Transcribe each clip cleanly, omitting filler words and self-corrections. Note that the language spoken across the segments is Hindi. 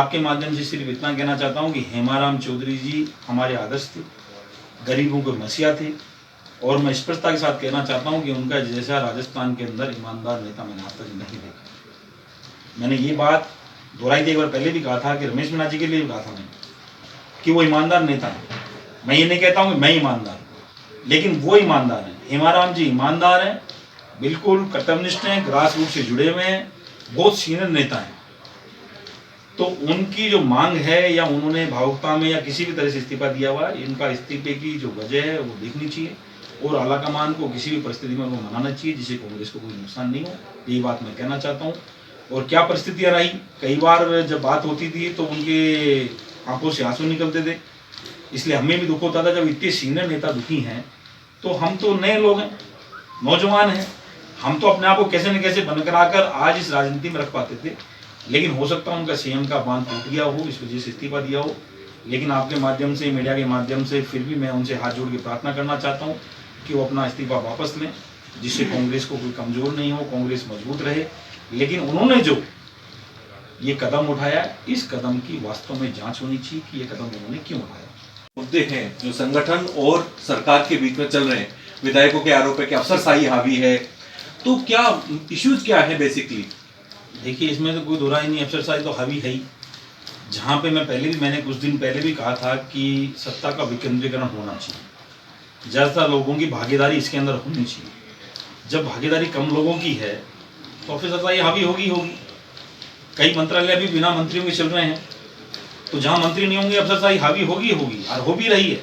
आपके माध्यम से सिर्फ इतना कहना चाहता हूं कि हेमाराम चौधरी जी हमारे आदर्श थे, गरीबों के मसीहा थे, और मैं स्पष्टता के साथ कहना चाहता हूं कि उनका जैसा राजस्थान के अंदर ईमानदार नेता मैंने आज तक नहीं देखा। मैंने ये बात दोहराई थी, एक बार पहले भी कहा था कि रमेश मीणा जी के लिए भी कहा था मैंने कि वो ईमानदार नेता है। मैं ये नहीं कहता हूँ कि मैं ईमानदार हूँ, लेकिन वो ईमानदार हैं। हेमाराम जी ईमानदार हैं, बिल्कुल कर्तव्यनिष्ठ हैं, ग्रास रूट से जुड़े हुए हैं, बहुत सीनियर नेता हैं। तो उनकी जो मांग है या उन्होंने भावुकता में या किसी भी तरह से इस्तीफा दिया हुआ है, इनका इस्तीफे की जो वजह है वो देखनी चाहिए और आलाकमान को किसी भी परिस्थिति में वो मनाना चाहिए जिससे कांग्रेस को कोई नुकसान नहीं हो। यही बात मैं कहना चाहता हूँ। और क्या परिस्थितियाँ रही, कई बार जब बात होती थी तो उनके आंखों से आंसू निकलते थे, इसलिए हमें भी दुख होता था। जब इतने सीनियर नेता दुखी हैं तो हम तो नए लोग हैं, नौजवान हैं, हम तो अपने आप को कैसे न कैसे बनकर आकर आज इस राजनीति में रख पाते थे। लेकिन हो सकता है उनका सीएम का बांध टूट गया हो, इस वजह से इस्तीफा दिया हो। लेकिन आपके माध्यम से, मीडिया के माध्यम से फिर भी मैं उनसे हाथ जोड़ के प्रार्थना करना चाहता हूँ कि वो अपना इस्तीफा वापस लें, जिससे कांग्रेस को कोई कमजोर नहीं हो, कांग्रेस मजबूत रहे। लेकिन उन्होंने जो ये कदम उठाया, इस कदम की वास्तव में जांच होनी चाहिए कि ये कदम उन्होंने क्यों उठाया। मुद्दे हैं जो संगठन और सरकार के बीच में चल रहे हैं, विधायकों के आरोप है कि अफसरशाही हावी है, तो क्या इश्यूज क्या है बेसिकली? देखिए, इसमें तो कोई दोहराई नहीं, अफसरशाही तो हावी है ही। जहाँ पे मैंने कुछ दिन पहले भी कहा था कि सत्ता का विकेंद्रीकरण होना चाहिए, ज़्यादातर लोगों की भागीदारी इसके अंदर होनी चाहिए। जब भागीदारी कम लोगों की है तो अफसरशाही हावी होगी। कई मंत्रालय भी बिना मंत्रियों के चल रहे हैं, तो जहाँ मंत्री नहीं होंगे अफसरशाही हावी होगी और हो भी रही है।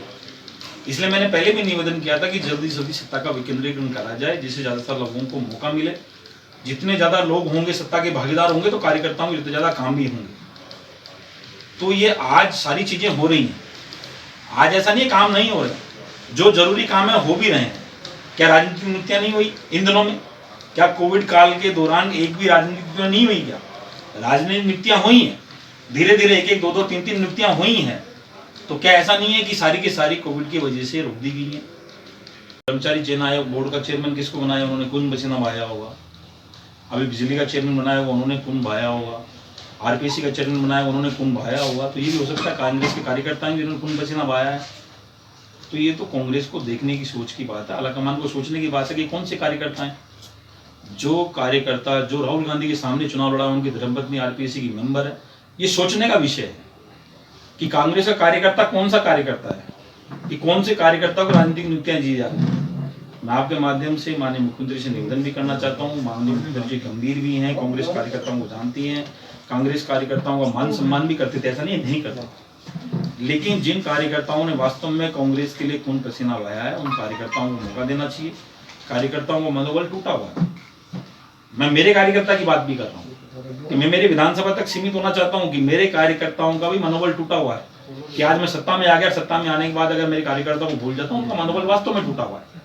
इसलिए मैंने पहले भी निवेदन किया था कि जल्दी से जल्दी सत्ता का विकेंद्रीकरण करा जाए, जिससे ज़्यादातर लोगों को मौका मिले। जितने ज़्यादा लोग होंगे सत्ता के भागीदार होंगे तो कार्यकर्ताओं के उतने ज़्यादा काम भी होंगे। तो ये आज सारी चीज़ें हो रही हैं, आज ऐसा नहीं काम नहीं हो रहा, जो जरूरी काम है हो भी रहे हैं। क्या राजनीतिक नियुक्तियाँ नहीं हुई इन दिनों में? क्या कोविड काल के दौरान एक भी राजनीतिक नियुक्तियाँ नहीं हुई? क्या राजनीतिक नियुक्तियाँ हुई हैं? धीरे धीरे एक दो तीन नियुक्तियाँ हुई हैं। तो क्या ऐसा नहीं है कि सारी की सारी कोविड की वजह से रोक दी गई हैं? कर्मचारी चयन आयोग बोर्ड का चेयरमैन किसको बनाया? उन्होंने खून पसीना बहाया होगा। अभी बिजली का चेयरमैन बनाया होगा, उन्होंने खून बहाया होगा। आरपीसी का चेयरमैन बनाया, उन्होंने खून बहाया होगा। तो ये भी हो सकता है कांग्रेस के कार्यकर्ता भी उन्होंने खून पसीना बहाया है। तो ये तो कांग्रेस को देखने की सोच की बात है, आलाकमान को सोचने की बात है कि कौन से कार्यकर्ता हैं। जो कार्यकर्ता जो राहुल गांधी के सामने चुनाव लड़ा, उनकी धर्मपत्नी आरपीसी की मेंबर है। ये सोचने का विषय है कि कांग्रेस का कार्यकर्ता कौन सा कार्यकर्ता है, कि कौन से कार्यकर्ता को राजनीतिक नियुक्तियां दी जा रही है। मैं आपके माध्यम से माननीय मुख्यमंत्री से निवेदन भी करना चाहता हूँ। माननीय मुख्यमंत्री गंभीर भी हैं, कांग्रेस कार्यकर्ताओं को जानती हैं, कांग्रेस कार्यकर्ताओं का मान सम्मान भी करते थे, ऐसा नहीं करते। लेकिन जिन कार्यकर्ताओं ने वास्तव में कांग्रेस के लिए खून पसीना बहाया है, उन कार्यकर्ताओं को मौका देना चाहिए। कार्यकर्ताओं का मनोबल टूटा हुआ है। मैं मेरे कार्यकर्ता की बात भी कर रहा हूँ कि मैं मेरे विधानसभा तक सीमित होना चाहता हूँ कि मेरे कार्यकर्ताओं का भी मनोबल टूटा हुआ है कि आज मैं सत्ता में आ गया, सत्ता में आने के बाद अगर मेरे कार्यकर्ताओं को भूल जाता हूँ, उनका मनोबल वास्तव में टूटा हुआ है।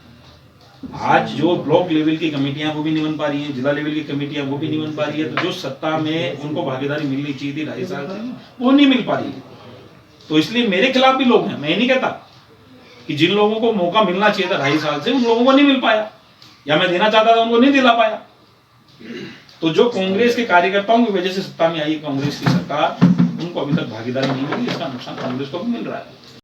आज जो ब्लॉक लेवल की कमेटियां वो भी नहीं बन पा रही हैं, जिला लेवल की कमेटियां वो भी नहीं बन पा रही है। तो जो सत्ता में उनको भागीदारी मिलनी चाहिए थी 2.5 साल से, वो नहीं मिल पा रही है। तो इसलिए मेरे खिलाफ भी लोग हैं। मैं नहीं कहता कि जिन लोगों को मौका मिलना चाहिए था 2.5 साल से, उन लोगों को नहीं मिल पाया, या मैं देना चाहता था उनको नहीं दिला पाया। तो जो कांग्रेस के कार्यकर्ताओं की वजह से सत्ता में आई कांग्रेस की सरकार, उनको अभी तक भागीदारी नहीं मिली, इसका नुकसान कांग्रेस को भी मिल रहा है।